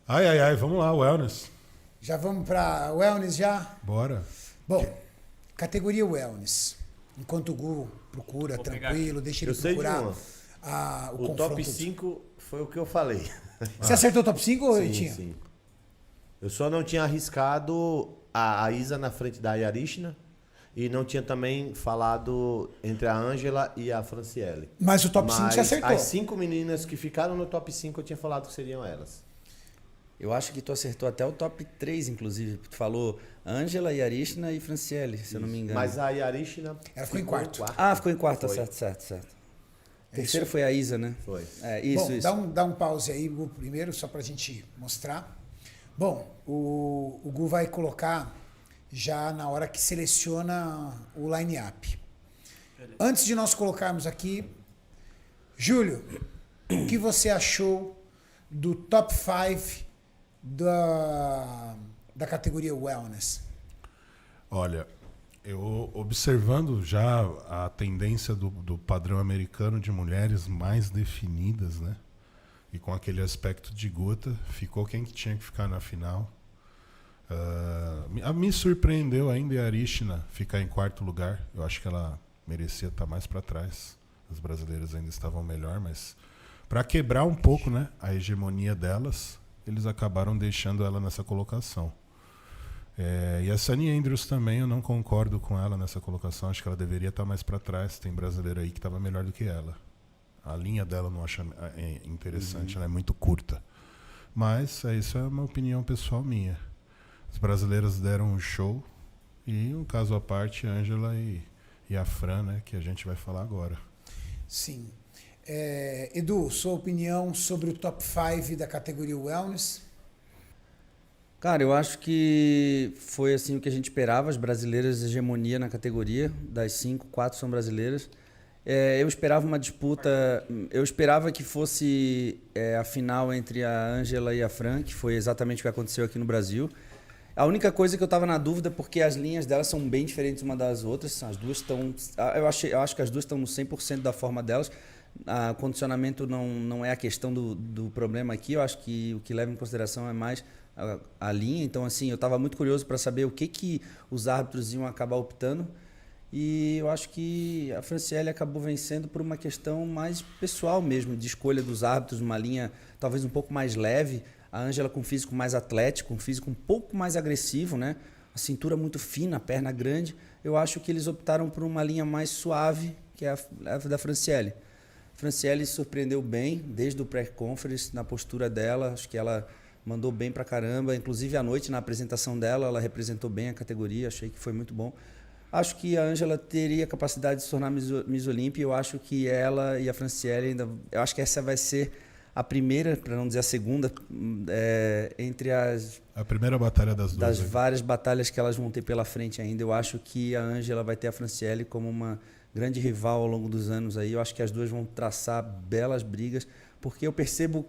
Ai, ai, ai, vamos lá, wellness. Já vamos para wellness já? Bora. Bom, categoria wellness. Enquanto o Gu procura, Vou pegar tranquilo, deixa ele Eu sei de procurar uma. o O confronto. top 5 foi o que eu falei. Você acertou o top 5 ou eu Sim, tinha? sim. Eu só não tinha arriscado a Isa na frente da Yarishna e não tinha também falado entre a Ângela e a Franciele. Mas o top 5 você acertou. As 5 meninas que ficaram no top 5 eu tinha falado que seriam elas. Eu acho que tu acertou até o top 3, inclusive. Tu falou Ângela, Yarishna e Franciele, se eu não me engano. Mas a Yarishna Ela ficou em quarto. Ah, ficou em quarto, Foi. certo. Terceiro foi a Isa, né? Foi. É, isso, Bom, isso. dá um pause aí, Gu, primeiro, só pra gente mostrar. Bom, o Gu vai colocar já na hora que seleciona o line-up. Antes de nós colocarmos aqui, Júlio, o que você achou do top 5 da categoria Wellness? Olha, eu observando já a tendência do padrão americano de mulheres mais definidas, né? E com aquele aspecto de gota, ficou quem que tinha que ficar na final. Me surpreendeu ainda a Arishna ficar em quarto lugar. Eu acho que ela merecia estar mais para trás. As brasileiras ainda estavam melhor, mas para quebrar um pouco, né, a hegemonia delas, eles acabaram deixando ela nessa colocação. E a Sunny Andrews também, eu não concordo com ela nessa colocação. Acho que ela deveria estar mais para trás. Tem brasileira aí que estava melhor do que ela. A linha dela eu não acho interessante, ela é muito curta. Mas isso é uma opinião pessoal minha. As brasileiras deram um show e um caso à parte, a Ângela e a Fran, né, que a gente vai falar agora. Sim. Edu, sua opinião sobre o top 5 da categoria Wellness? Cara, eu acho que foi assim o que a gente esperava, as brasileiras hegemonia na categoria, das 5, 4 são brasileiras. Eu esperava uma disputa, eu esperava que fosse a final entre a Ângela e a Fran, que foi exatamente o que aconteceu aqui no Brasil. A única coisa que eu estava na dúvida, porque as linhas delas são bem diferentes uma das outras, as duas estão, eu acho que as duas estão no 100% da forma delas. O condicionamento não é a questão do problema aqui, eu acho que o que leva em consideração é mais a linha. Então, assim, eu estava muito curioso para saber o que os árbitros iam acabar optando. E eu acho que a Franciele acabou vencendo por uma questão mais pessoal mesmo, de escolha dos árbitros, uma linha talvez um pouco mais leve. A Ângela com físico mais atlético, um físico um pouco mais agressivo, né? A cintura muito fina, a perna grande. Eu acho que eles optaram por uma linha mais suave, que é a da Franciele. A Franciele surpreendeu bem, desde o pré-conference, na postura dela. Acho que ela mandou bem pra caramba. Inclusive, à noite, na apresentação dela, ela representou bem a categoria. Achei que foi muito bom. Acho que a Ângela teria capacidade de se tornar Miss Olímpia. Eu acho que ela e a Franciele ainda... Eu acho que essa vai ser a primeira, para não dizer a segunda, entre as... A primeira batalha das duas. Das várias batalhas que elas vão ter pela frente ainda. Eu acho que a Ângela vai ter a Franciele como uma grande rival ao longo dos anos aí. Eu acho que as duas vão traçar belas brigas, porque eu percebo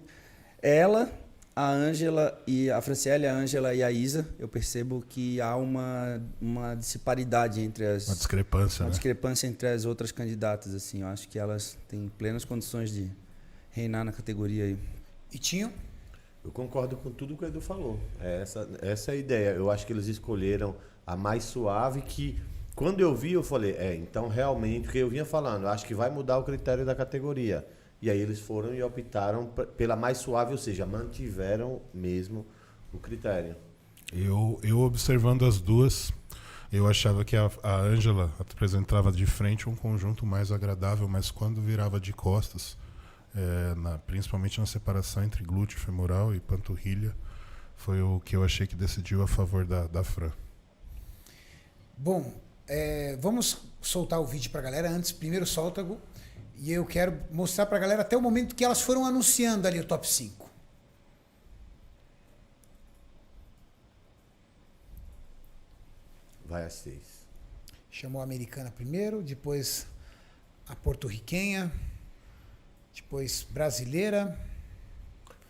ela... A Ângela e a Franciele, a Ângela e a Isa, eu percebo que há uma disparidade entre as... Uma discrepância, Uma né? discrepância entre as outras candidatas, assim. Eu acho que elas têm plenas condições de reinar na categoria aí. E tinham? Eu concordo com tudo que o Edu falou. Essa é a ideia. Eu acho que eles escolheram a mais suave, que quando eu vi, eu falei, então realmente, o que eu vinha falando, eu acho que vai mudar o critério da categoria. E aí eles foram e optaram pela mais suave, ou seja, mantiveram mesmo o critério. Eu observando as duas, eu achava que a Ângela apresentava de frente um conjunto mais agradável, mas quando virava de costas, principalmente na separação entre glúteo femoral e panturrilha, foi o que eu achei que decidiu a favor da Fran. Bom, vamos soltar o vídeo pra galera. Antes, primeiro solta, Gu. E eu quero mostrar pra galera até o momento que elas foram anunciando ali o top 5. Vai às 6. Chamou a americana primeiro, depois a porto-riquenha, depois brasileira,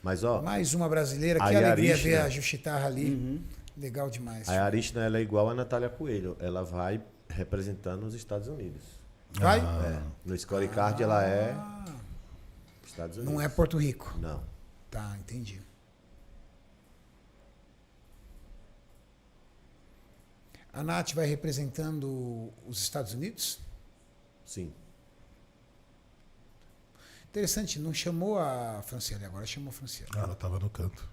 Mas, ó, mais uma brasileira. a Que alegria Yarishna. ver a Juchitarra ali. Legal demais. a Yarishna ela é igual a Natália Coelho. Ela vai representando os Estados Unidos. Vai? No scorecard ela é Estados Unidos. Não é Porto Rico. Não. Tá, entendi. A Nath vai representando os Estados Unidos? Sim. Interessante, não chamou a Franciele agora, chamou a Franciele. Ela estava no canto.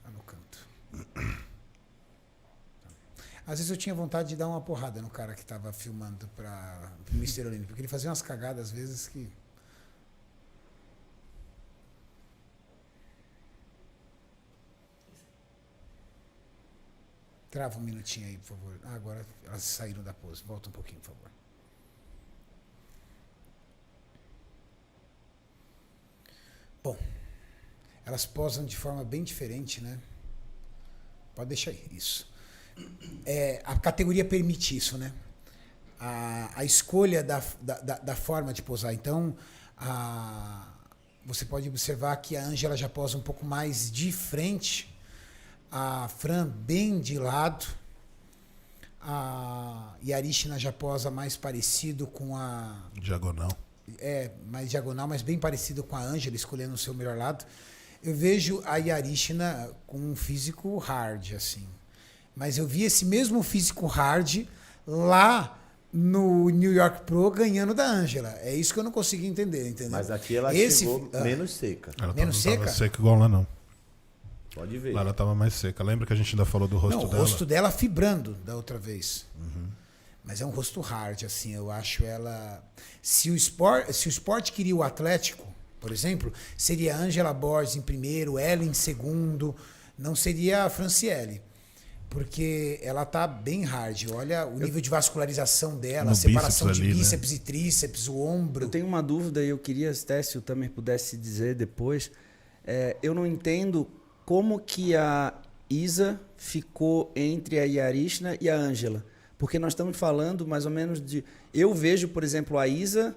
Tá no canto. Às vezes eu tinha vontade de dar uma porrada no cara que estava filmando para o Mr. Olímpio, porque ele fazia umas cagadas às vezes que... Trava um minutinho aí, por favor. Ah, agora elas saíram da pose. Volta um pouquinho, por favor. Bom, elas posam de forma bem diferente, né? Pode deixar aí, isso. A categoria permite isso, né? A escolha da forma de posar. Então, você pode observar que a Ângela já posa um pouco mais de frente, a Fran bem de lado, e a Arishna já posa mais parecido com a... Diagonal. Mais diagonal, mas bem parecido com a Ângela, escolhendo o seu melhor lado. Eu vejo a Yarishna com um físico hard, assim. Mas eu vi esse mesmo físico hard lá no New York Pro ganhando da Ângela. É isso que eu não consegui entender, entendeu? Mas aqui ela chegou menos seca. Ela Menos não seca? tava seca igual lá, não. Pode ver. Lá ela tava mais seca. Lembra que a gente ainda falou do rosto Não, o dela? rosto dela fibrando da outra vez. Mas é um rosto hard, assim. Eu acho ela... Se o esporte queria o Atlético, por exemplo, seria a Ângela Borges em primeiro, ela em segundo. Não seria a Franciele. Porque ela tá bem hard. Olha o nível de vascularização dela, No a separação bíceps de ali, bíceps e tríceps, o ombro. Eu tenho uma dúvida e eu queria até se o Tamer pudesse dizer depois. Eu não entendo como que a Isa ficou entre a Yarishna e a Ângela. Porque nós estamos falando mais ou menos de... Eu vejo, por exemplo, a Isa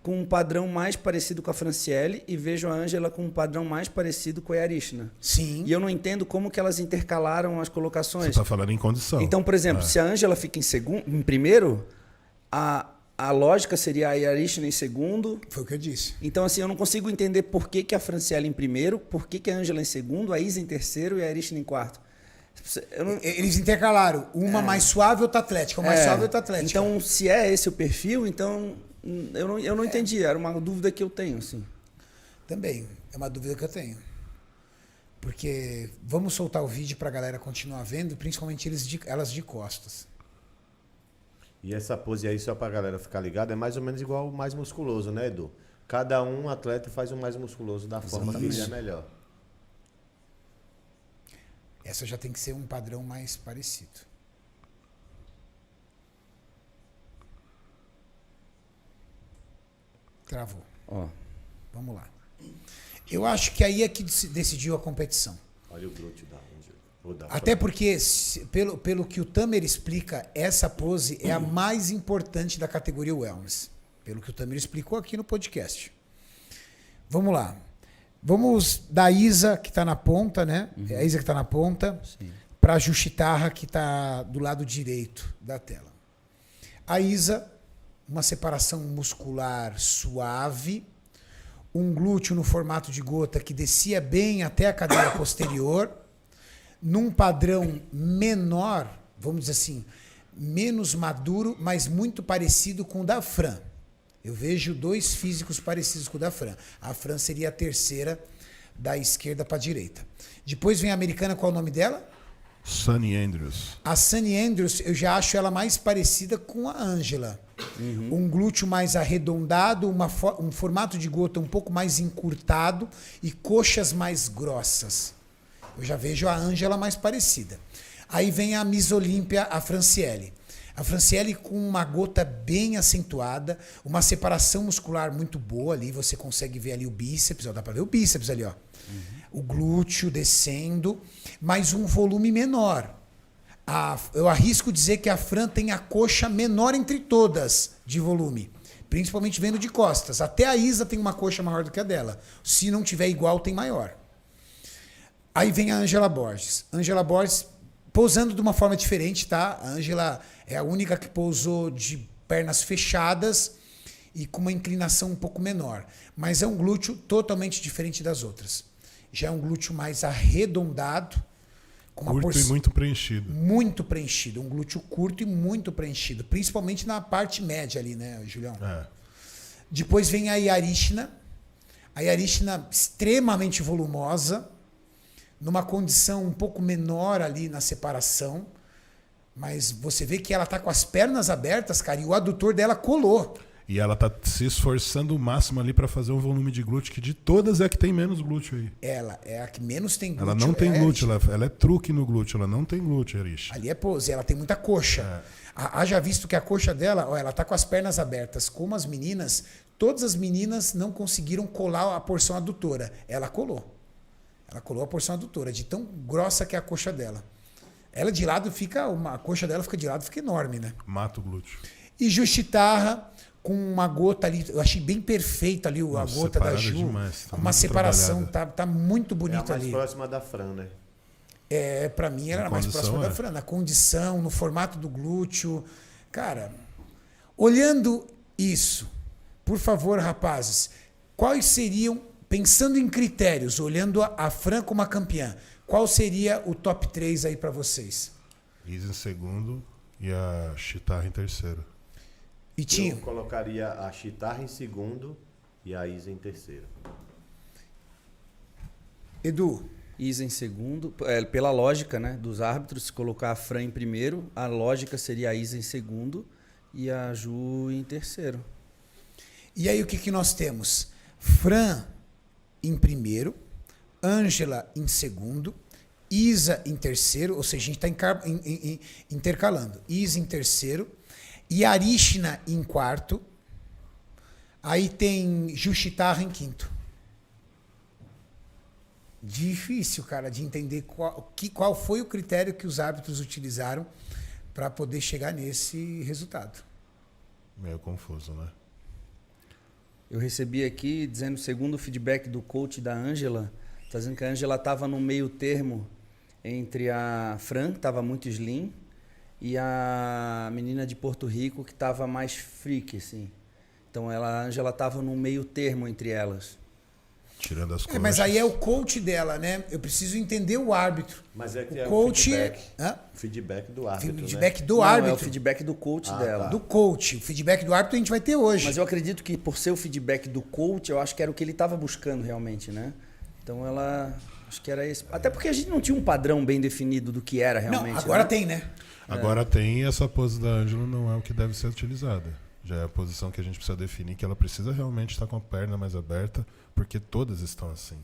com um padrão mais parecido com a Franciele e vejo a Ângela com um padrão mais parecido com a Yarishna. Sim. E eu não entendo como que elas intercalaram as Você colocações. está falando em condição. Então, por exemplo, se a Ângela fica em primeiro, a lógica seria a Yarishna em segundo. Foi o que eu disse. Então, assim, eu não consigo entender por que a Franciele em primeiro, por que a Ângela em segundo, a Isa em terceiro e a Yarishna em quarto. Eles intercalaram. Uma mais suave e outra atlética. Uma mais suave e outra atlética. Então, se é esse o perfil, então eu não entendi. Era uma dúvida que eu tenho, assim. Também. É uma dúvida que eu tenho. Porque vamos soltar o vídeo para a galera continuar vendo, principalmente elas de costas. E essa pose aí, só pra galera ficar ligada, é mais ou menos igual o mais musculoso, né, Edu? Cada atleta faz o mais musculoso da forma que ele é melhor. Essa já tem que ser um padrão mais parecido. Travou. Ó. Vamos lá. Eu acho que aí é que decidiu a competição. Olha o glúteo da Ângela. Até porque, pelo que o Tamer explica, essa pose é a mais importante da categoria Wellness. Pelo que o Tamer explicou aqui no podcast. Vamos lá. Vamos da Isa, que está na ponta, né? É a Isa que está na ponta, para a Jushitara, que está do lado direito da tela. A Isa, uma separação muscular suave, um glúteo no formato de gota que descia bem até a cadeira posterior, num padrão menor, vamos dizer assim, menos maduro, mas muito parecido com o da Fran. Eu vejo dois físicos parecidos com o da Fran. A Fran seria a terceira da esquerda para a direita. Depois vem a americana, qual é o nome dela? Sunny Andrews. A Sunny Andrews, eu já acho ela mais parecida com a Ângela. Um glúteo mais arredondado, um formato de gota um pouco mais encurtado e coxas mais grossas. Eu já vejo a Ângela mais parecida. Aí vem a Miss Olímpia, a Franciele. A Franciele com uma gota bem acentuada, uma separação muscular muito boa ali, você consegue ver ali o bíceps, ó, dá para ver o bíceps ali, ó. O glúteo descendo, mas um volume menor. Eu arrisco dizer que a Fran tem a coxa menor entre todas de volume, principalmente vendo de costas. Até a Isa tem uma coxa maior do que a dela. Se não tiver igual, tem maior. Aí vem a Ângela Borges. Ângela Borges pousando de uma forma diferente, tá? A Ângela é a única que pousou de pernas fechadas e com uma inclinação um pouco menor. Mas é um glúteo totalmente diferente das outras. Já é um glúteo mais arredondado, Com uma Curto e muito preenchido. muito preenchido, um glúteo curto e muito preenchido, principalmente na parte média ali, né, Julião? É. Depois vem a Yarishna extremamente volumosa, numa condição um pouco menor ali na separação, mas você vê que ela tá com as pernas abertas, cara, e o adutor dela colou. E ela tá se esforçando o máximo ali para fazer um volume de glúteo, que de todas é a que tem menos glúteo aí. Ela é a que menos tem glúteo. Ela não tem glúteo, ela é truque no glúteo, ela não tem glúteo, Arish. Ali é pose, ela tem muita coxa. Haja visto que a coxa dela, ó, ela tá com as pernas abertas. Como as meninas, todas as meninas não conseguiram colar a porção adutora. Ela colou. Ela colou a porção adutora, de tão grossa que é a coxa dela. Ela de lado fica, a coxa dela fica de lado, fica enorme, né? Mata o glúteo. E Justitarra com uma gota ali, eu achei bem perfeito ali a gota da Ju. Demais, tá uma muito separação, trabalhada. tá muito É a bonito mais ali. próxima da Fran, né? Pra mim ela Na era mais condição, próxima da é. Fran, na condição, no formato do glúteo. Cara, olhando isso, por favor, rapazes, quais seriam, pensando em critérios, olhando a Fran como a campeã, qual seria o top 3 aí pra vocês? Isa em segundo e a Chitarra em terceiro. E Tinho? Eu colocaria a Chitarra em segundo e a Isa em terceiro. Edu? Isa em segundo. Pela lógica, né, dos árbitros, se colocar a Fran em primeiro, a lógica seria a Isa em segundo e a Ju em terceiro. E aí o que nós temos? Fran em primeiro, Ângela em segundo, Isa em terceiro, ou seja, a gente está intercalando. Isa em terceiro, Yarishna em quarto, aí tem Justitarra em quinto. Difícil, cara, de entender qual foi o critério que os árbitros utilizaram para poder chegar nesse resultado. Meio confuso, né? Eu recebi aqui, dizendo, segundo o feedback do coach da Ângela, tá dizendo que a Ângela estava no meio termo entre a Fran, que estava muito slim, e a menina de Porto Rico, que estava mais freak, assim. Então a Ângela estava no meio termo entre elas. Tirando as coxas. Mas aí é o coach dela, né? Eu preciso entender o árbitro. Mas é que O é coach o feedback. Hã? Feedback do árbitro, Feedback né? do Não, árbitro. é o feedback do coach dela. Do coach. O feedback do árbitro a gente vai ter hoje. Mas eu acredito que por ser o feedback do coach, eu acho que era o que ele estava buscando realmente, né? Então ela... Acho que era esse. Até porque a gente não tinha um padrão bem definido do que era realmente. Não, agora né? tem, né? Agora tem, e essa pose da Ângela não é o que deve ser utilizada. Já é a posição que a gente precisa definir, que ela precisa realmente estar com a perna mais aberta, porque todas estão assim.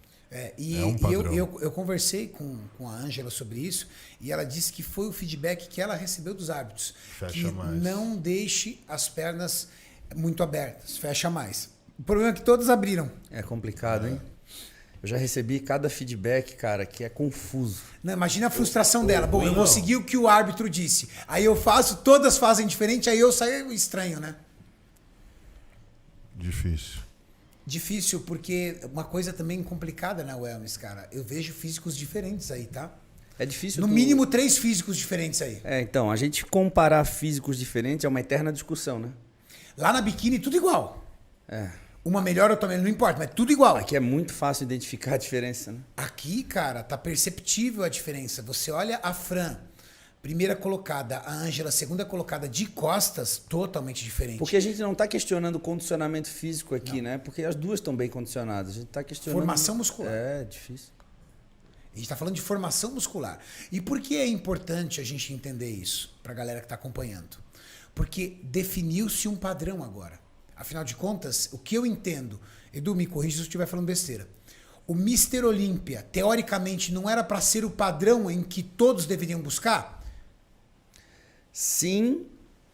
E É um padrão. eu conversei com a Ângela sobre isso e ela disse que foi o feedback que ela recebeu dos árbitros. Fecha que mais. não deixe as pernas muito abertas, fecha mais. O problema é que todas abriram. É complicado, hein? Eu já recebi cada feedback, cara, que é confuso. Não, imagina a frustração dela. Bom, eu vou seguir o que o árbitro disse. Aí eu faço, todas fazem diferente, aí eu saio estranho, né? Difícil. Difícil, porque uma coisa também complicada na wellness, cara. Eu vejo físicos diferentes aí, tá? É difícil. No mínimo 3 físicos diferentes aí. Então, a gente comparar físicos diferentes é uma eterna discussão, né? Lá na biquíni, tudo igual. É. Uma melhor, outra melhor, não importa, mas tudo igual. Aqui é muito fácil identificar a diferença, né? Aqui, cara, tá perceptível a diferença. Você olha a Fran, primeira colocada, a Ângela, segunda colocada, de costas, totalmente diferente. Porque a gente não está questionando o condicionamento físico aqui, né? Porque as duas estão bem condicionadas. A gente está questionando... Formação muscular. É, difícil. A gente está falando de formação muscular. E por que é importante a gente entender isso, para a galera que está acompanhando? Porque definiu-se um padrão agora. Afinal de contas, o que eu entendo, Edu, me corrija se eu estiver falando besteira. O Mr. Olímpia, teoricamente, não era para ser o padrão em que todos deveriam buscar? Sim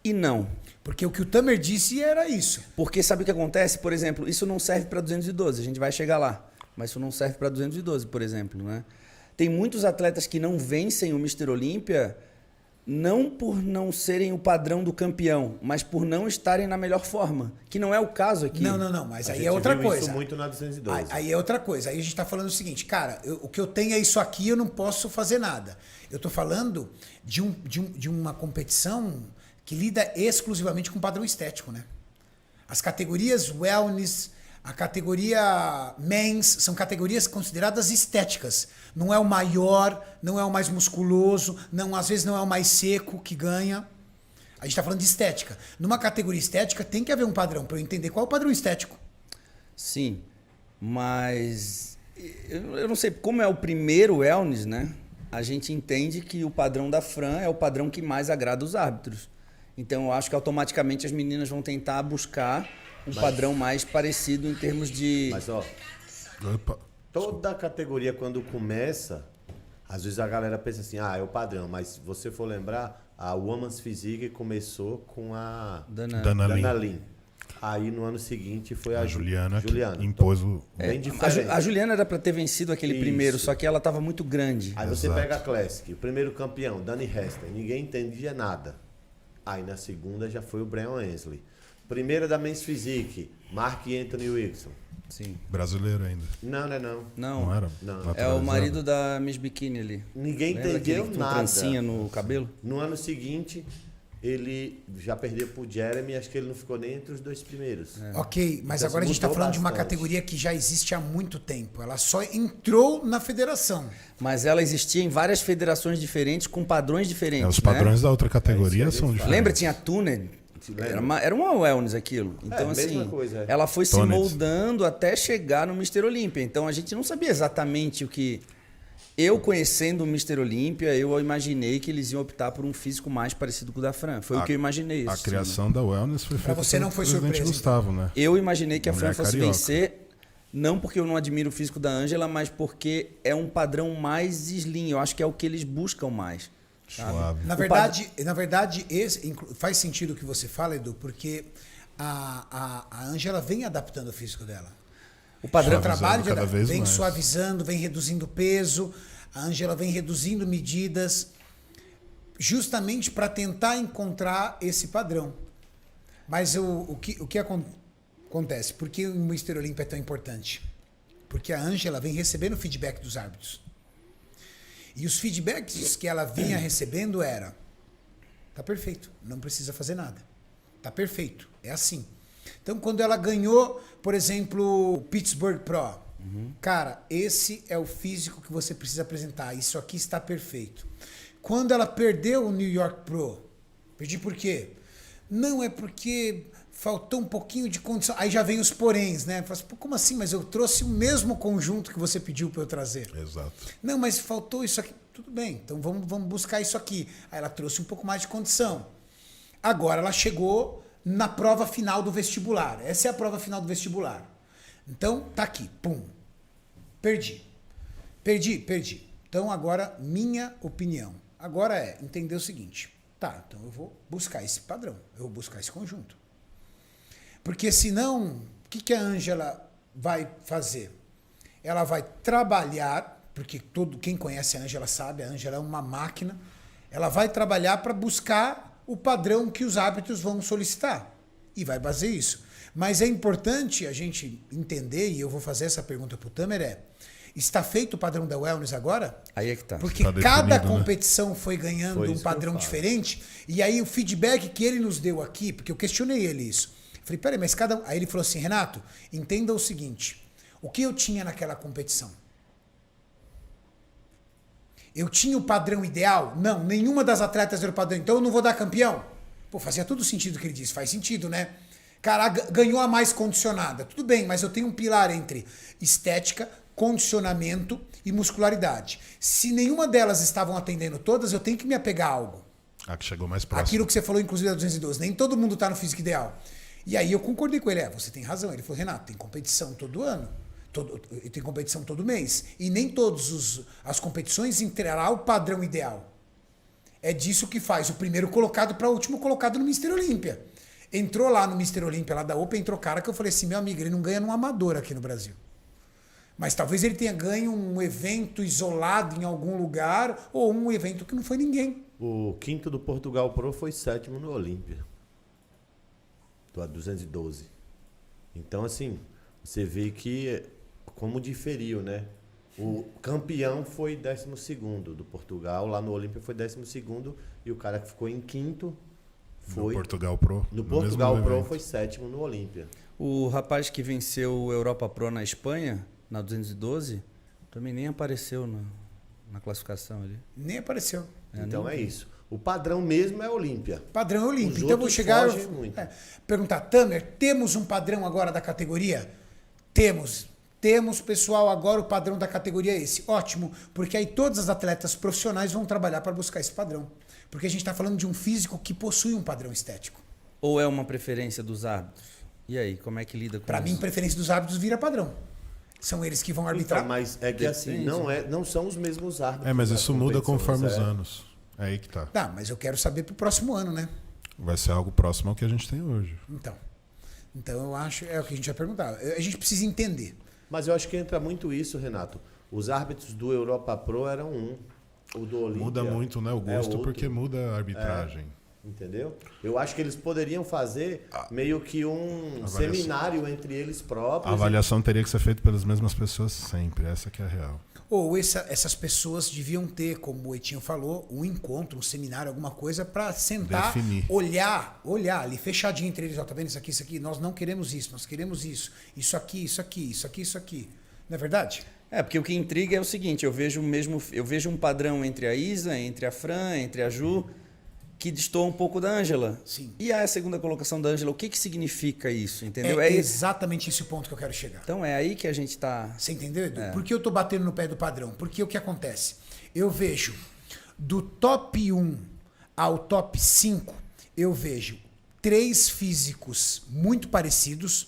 e não. Porque o que o Tamer disse era isso. Porque sabe o que acontece? Por exemplo, isso não serve para 212, a gente vai chegar lá. Mas isso não serve para 212, por exemplo, né? Tem muitos atletas que não vencem o Mr. Olímpia não por não serem o padrão do campeão, mas por não estarem na melhor forma, que não é o caso aqui. Não, mas A aí gente é outra viu coisa. isso muito na 212. Aí é outra coisa. Aí a gente está falando o seguinte, cara, o que eu tenho é isso aqui, eu não posso fazer nada. Eu estou falando de uma competição que lida exclusivamente com padrão estético, né? As categorias wellness, A categoria Men's são categorias consideradas estéticas. Não é o maior, não é o mais musculoso, não, às vezes não é o mais seco que ganha. A gente está falando de estética. Numa categoria estética tem que haver um padrão, para eu entender qual é o padrão estético. Sim, mas eu não sei, como é o primeiro wellness, né? A gente entende que o padrão da Fran é o padrão que mais agrada os árbitros. Então eu acho que automaticamente as meninas vão tentar buscar um padrão mais parecido em termos de... Mas, ó, Opa. toda categoria quando começa, às vezes a galera pensa assim, é o padrão. Mas se você for lembrar, a Women's Physique começou com a Dana Lin. Lin. Aí no ano seguinte foi A Juliana que Então, impôs o... bem diferente. A Juliana era para ter vencido aquele Isso. primeiro, só que ela estava muito grande. Aí você Exato. pega a Classic, o primeiro campeão, Danny Hester, ninguém entendia nada. Aí na segunda já foi o Brian Hensley. Primeira da Men's Physique, Mark Anthony Wilson. Sim. Brasileiro ainda. Não, não é não. Não, Não era? Não. é o Naturalizado. marido da Miss Bikini ali. Ninguém Lembra aquele entendeu que tem nada. trancinha no cabelo? No ano seguinte, ele já perdeu pro Jeremy, acho que ele não ficou nem entre os 2 primeiros. Ok, mas Então, agora a gente está mudou falando de uma bastante. categoria que já existe há muito tempo. Ela só entrou na federação. Mas ela existia em várias federações diferentes, com padrões diferentes. Os padrões né? da outra categoria É isso que a são gente diferentes. Lembra, tinha Tuner? Era uma wellness aquilo. Então, mesma assim, coisa, é. ela foi se Toned. moldando até chegar no Mr. Olímpia. Então, a gente não sabia exatamente o que... Eu, conhecendo o Mr. Olímpia, eu imaginei que eles iam optar por um físico mais parecido com o da Fran. Foi o que eu imaginei. A assim. criação da Wellness foi feita você pelo não foi presidente surpresa, Gustavo, né? Eu imaginei que a Fran Mulher fosse carioca. vencer, não porque eu não admiro o físico da Ângela, mas porque é um padrão mais slim. Eu acho que é o que eles buscam mais. Suave. Na verdade faz sentido o que você fala, Edu, porque a Ângela vem adaptando o físico dela. O padrão... O trabalho cada vez vem mais. suavizando, vem reduzindo peso, a Ângela vem reduzindo medidas, justamente para tentar encontrar esse padrão. Mas o que acontece? Por que o Mr. Olímpia é tão importante? Porque a Ângela vem recebendo feedback dos árbitros. E os feedbacks que ela vinha recebendo era: tá perfeito, não precisa fazer nada. Tá perfeito, é assim. Então, quando ela ganhou, por exemplo, o Pittsburgh Pro, cara, esse é o físico que você precisa apresentar. Isso aqui está perfeito. Quando ela perdeu o New York Pro, perdi por quê? Não, é porque faltou um pouquinho de condição. Aí já vem os poréns, né? Fala assim, pô, como assim? Mas eu trouxe o mesmo conjunto que você pediu para eu trazer. Exato. Não, mas faltou isso aqui. Tudo bem, então vamos buscar isso aqui. Aí ela trouxe um pouco mais de condição. Agora ela chegou na prova final do vestibular. Essa é a prova final do vestibular. Então, tá aqui. Pum. Perdi. Então, agora, minha opinião. Agora é entender o seguinte. Tá, então eu vou buscar esse padrão. Eu vou buscar esse conjunto. Porque senão, o que a Ângela vai fazer? Ela vai trabalhar, porque quem conhece a Ângela sabe, a Ângela é uma máquina. Ela vai trabalhar para buscar o padrão que os árbitros vão solicitar. E vai fazer isso. Mas é importante a gente entender, e eu vou fazer essa pergunta para o Tamer, está feito o padrão da Wellness agora? Aí é que tá. Porque Tá cada definido, né? competição foi ganhando Foi um isso que eu padrão falo. diferente. E aí o feedback que ele nos deu aqui, porque eu questionei ele isso. Falei, peraí, mas cada um... Aí ele falou assim, Renato, entenda o seguinte. O que eu tinha naquela competição? Eu tinha o padrão ideal? Não, nenhuma das atletas era o padrão. Então eu não vou dar campeão? Pô, fazia todo sentido o que ele disse. Faz sentido, né? Cara, ganhou a mais condicionada. Tudo bem, mas eu tenho um pilar entre estética, condicionamento e muscularidade. Se nenhuma delas estavam atendendo todas, eu tenho que me apegar a algo. A que chegou mais próximo. Aquilo que você falou, inclusive, da 212. Nem todo mundo está no físico ideal. E aí eu concordei com ele. Você tem razão. Ele falou, Renato, tem competição todo ano. Tem competição todo mês. E nem todas as competições entregará o padrão ideal. É disso que faz o primeiro colocado para o último colocado no Mr. Olímpia. Entrou lá no Mr. Olímpia, lá da Open, entrou cara que eu falei assim, meu amigo, ele não ganha num amador aqui no Brasil. Mas talvez ele tenha ganho um evento isolado em algum lugar ou um evento que não foi ninguém. O quinto do Portugal Pro foi 7º no Olímpia. Do 212. Então, assim, você vê que como diferiu, né? O campeão foi 12º do Portugal, lá no Olímpia foi 12º, e o cara que ficou em quinto foi... No Portugal Pro. No no Portugal mesmo Pro evento. foi 7º no Olímpia. O rapaz que venceu o Europa Pro na Espanha, na 212, também nem apareceu na classificação ali. Nem apareceu. Então é isso. O padrão mesmo é Olímpia. Padrão Olímpia. Os Então eu vou outros chegar fogem muito. Perguntar, Tamer, temos um padrão agora da categoria? Temos. Temos, pessoal, agora o padrão da categoria é esse. Ótimo, porque aí todas as atletas profissionais vão trabalhar para buscar esse padrão. Porque a gente está falando de um físico que possui um padrão estético. Ou é uma preferência dos árbitros? E aí, como é que lida com Para isso? mim, preferência dos árbitros vira padrão. São eles que vão arbitrar. Então, mas é que assim, não são os mesmos árbitros. Mas nas isso muda competições, conforme os anos. É aí que tá. Tá, mas eu quero saber pro próximo ano, né? Vai ser algo próximo ao que a gente tem hoje. Então eu acho, é o que a gente vai perguntar. A gente precisa entender. Mas eu acho que entra muito isso, Renato. Os árbitros do Europa Pro eram um. O do Olímpia Muda muito, né, o gosto, outro. porque muda a arbitragem. Entendeu? Eu acho que eles poderiam fazer meio que um seminário entre eles próprios. A avaliação teria que ser feita pelas mesmas pessoas sempre, essa que é a real. Ou essas pessoas deviam ter, como o Etinho falou, um encontro, um seminário, alguma coisa, para sentar, Definir. olhar ali, fechadinho entre eles, ó, tá vendo isso aqui, nós não queremos isso, nós queremos isso aqui, isso aqui. Não é verdade? Porque o que intriga é o seguinte, eu vejo um padrão entre a Isa, entre a Fran, entre a Ju, que destoa um pouco da Ângela. Sim. E a segunda colocação da Ângela, o que significa isso, entendeu? É exatamente esse o ponto que eu quero chegar. Então é aí que a gente está... Você entendeu, Edu? Por que eu tô batendo no pé do padrão? Porque o que acontece? Eu vejo do top 1 ao top 5, eu vejo 3 físicos muito parecidos,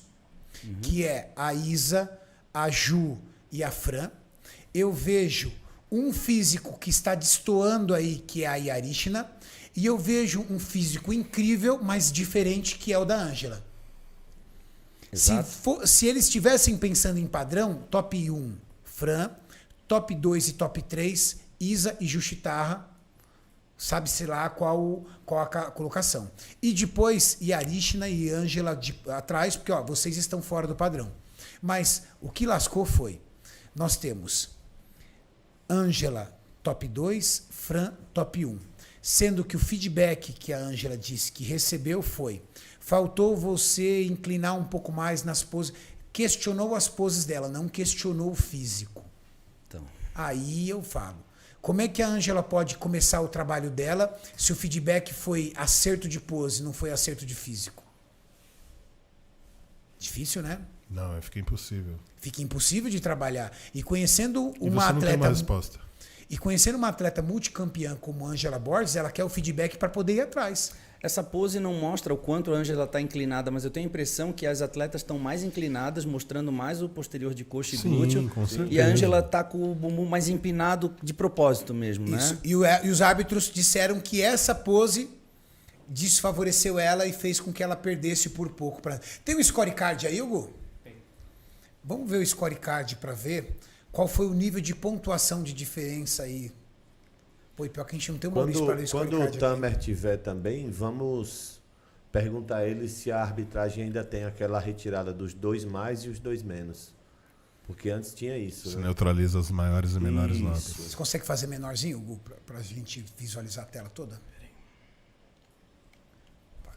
que é a Isa, a Ju e a Fran. Eu vejo um físico que está destoando aí, que é a Yarishna. E eu vejo um físico incrível, mas diferente, que é o da Ângela. Se eles estivessem pensando em padrão, top 1, Fran, top 2 e top 3, Isa e Juchitarra, sabe-se lá qual a colocação. E depois, Yarishna e Ângela atrás, porque vocês estão fora do padrão. Mas o que lascou foi, nós temos Ângela top 2, Fran top 1. Sendo que o feedback que a Ângela disse que recebeu foi: faltou você inclinar um pouco mais nas poses. Questionou as poses dela, não questionou o físico. Então. Aí eu falo: como é que a Ângela pode começar o trabalho dela se o feedback foi acerto de pose, não foi acerto de físico? Difícil, né? Não, fica impossível. Fica impossível de trabalhar. E conhecendo E uma você não tem uma atleta. resposta. E conhecendo uma atleta multicampeã como Ângela Borges, ela quer o feedback para poder ir atrás. Essa pose não mostra o quanto a Ângela está inclinada, mas eu tenho a impressão que as atletas estão mais inclinadas, mostrando mais o posterior de coxa e glúteo. Com certeza. E a Ângela está com o bumbum mais empinado de propósito mesmo, Isso. né? E os árbitros disseram que essa pose desfavoreceu ela e fez com que ela perdesse por pouco. Tem um scorecard aí, Hugo? Tem. Vamos ver o scorecard para ver qual foi o nível de pontuação de diferença aí. Pô, pior que a gente não tem um Maurício para ler o scorecard. Quando o Tamer tiver também, vamos perguntar a ele se a arbitragem ainda tem aquela retirada dos 2 mais e os 2 menos. Porque antes tinha isso. Se né? neutraliza as maiores e menores Isso. notas. Você consegue fazer menorzinho, Hugo, para a gente visualizar a tela toda?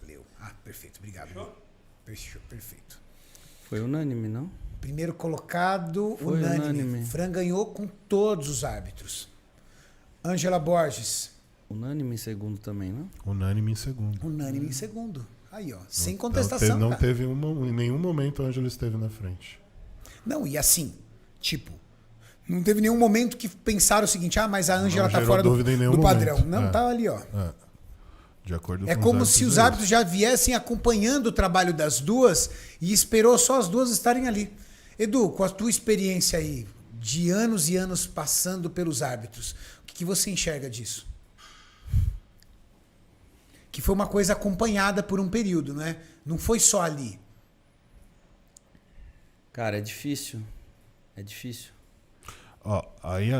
Valeu. Perfeito. Obrigado. Perfeito. Foi unânime, não? Primeiro colocado, Foi unânime. Fran ganhou com todos os árbitros. Ângela Borges, Unânime em segundo também, não? Unânime em segundo. unânime em segundo. Aí, ó, sem Não contestação. Não cara. teve em nenhum momento a Ângela esteve na frente. Não, e assim, tipo, não teve nenhum momento que pensaram o seguinte: mas a Ângela tá gerou fora dúvida em nenhum do padrão. momento. Não, tá ali, ó. De acordo com É como se os árbitros já viessem acompanhando o trabalho das duas e esperou só as duas estarem ali. Edu, com a tua experiência aí, de anos e anos passando pelos árbitros, o que você enxerga disso? Que foi uma coisa acompanhada por um período, né? Não foi só ali. Cara, é difícil. É difícil. Aí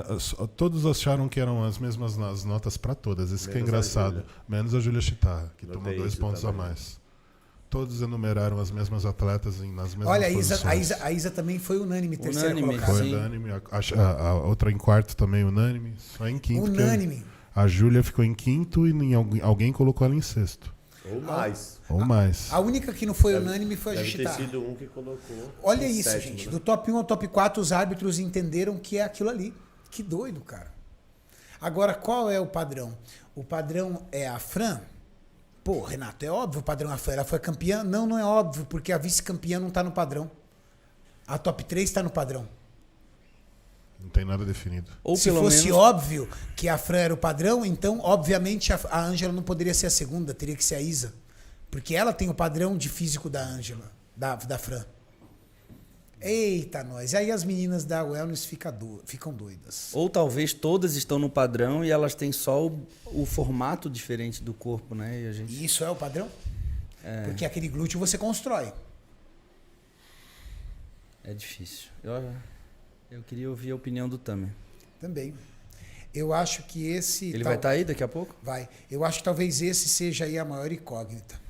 todos acharam que eram as mesmas as notas para todas. Isso que é engraçado. Menos a Júlia Chitarra, que tomou 2 pontos a mais. Todos enumeraram as mesmas atletas nas mesmas Olha, posições. a Isa também foi unânime, terceira Unânime, colocada. Foi sim. unânime. A outra em quarto também unânime. Só em quinto. Unânime. A Júlia ficou em quinto e alguém colocou ela em sexto. Ou mais. Ou mais. A única que não foi unânime foi a Deve ter Justiça. sido um que colocou. Olha em isso, sétimo, gente. né? Do top 1 ao top 4, os árbitros entenderam que é aquilo ali. Que doido, cara. Agora, qual é o padrão? O padrão é a Fran? Pô, Renato, é óbvio o padrão. Ela foi campeã? Não, não é óbvio, porque a vice-campeã não tá no padrão. A top 3 tá no padrão. Não tem nada definido. Ou Se pelo fosse menos óbvio que a Fran era o padrão, então, obviamente, a Ângela não poderia ser a segunda, teria que ser a Isa. Porque ela tem o padrão de físico da Ângela, da Fran. Eita, nós. Aí as meninas da Wellness ficam doidas. Ou talvez todas estão no padrão e elas têm só o formato diferente do corpo, né? E a gente... E isso é o padrão? Porque aquele glúteo você constrói. É difícil. Eu queria ouvir a opinião do Tamer. Também. Eu acho que esse... Ele vai estar aí daqui a pouco? Vai. Eu acho que talvez esse seja aí a maior incógnita.